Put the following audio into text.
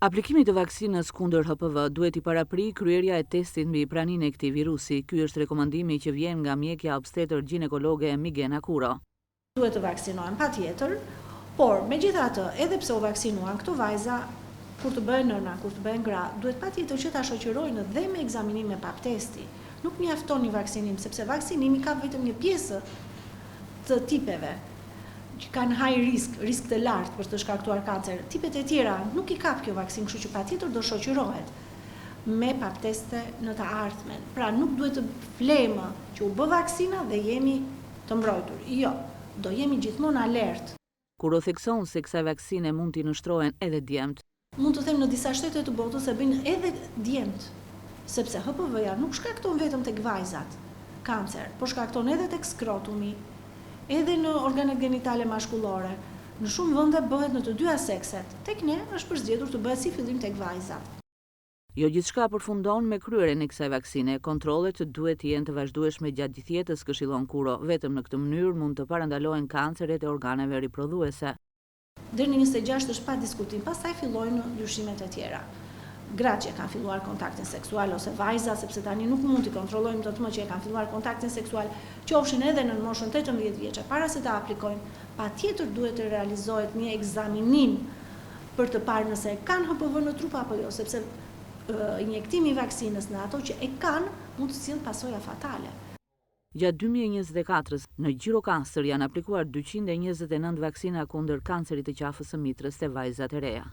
Aplikimi të vaksinës kundër HPV duhet i parapri kryerja e testit mbi praninë e këtij virusi. Ky është rekomandimi që vjen nga mjekja obstetër ginekologe Migena Kuro. Duhet të vaksinohen patjetër, por megjithatë, edhe pse u vaksinuan këto vajza, kur të bëhen nëna, kur të bëhen gra, duhet patjetër që ta shoqërojnë dhe me ekzaminim me pap testi. Nuk mjafton një vaksinim, sepse vaksinimi ka vetëm një pjesë të tipeve që kanë high risk të lartë për të shkaktuar kancer. Tipet e tjera nuk i kap kjo vaksin, kështu që patjetër do shoqërohet me pap teste në të ardhmen. Pra nuk duhet të flejmë që u bë vaksina dhe jemi të mbrojtur. Jo, do jemi gjithmonë alert. Kuro thekson se kësaj vaksine mund t'i nështrohen edhe djemt. Mund të them në disa shtete të botës se bëjnë edhe djemt, sepse HPV-ja nuk shkakton vetëm tek vajzat kancer, por shkakton edhe tek skrotumi, edhe në organet genitale mashkullore. Në shumë vende bëhet në të dyja sekset. Tek ne është përzgjedhur të bëhet si fillim tek vajzat. Jo gjithçka përfundon me kryerjen e kësaj vaksine. Kontrollet duhet të jenë të vazhdueshme gjatë gjithë jetës, këshillon Kuro. Vetëm në këtë mënyrë mund të parandalohen kanceret e organeve riprodhuese. Deri në 26 është pa diskutim, pastaj fillojnë ndryshimet e tjera. Gratë që e kanë filluar kontaktin seksual ose vajza, sepse tani nuk mund t'i kontrollojmë dot më që e kanë filluar kontaktin seksual, qofshin edhe në moshën 18 vjeçe, para se ta aplikojnë, patjetër duhet të realizohet një ekzaminim për të parë nëse kanë HPV në trup apo jo, sepse injektimi i vaksinës në ato që e kanë mund të sjellë pasoja fatale. Gjatë 2024-s, në Gjirokastër janë aplikuar 229 vaksina kundër kancerit të qafës së mitrës te vajzat e reja.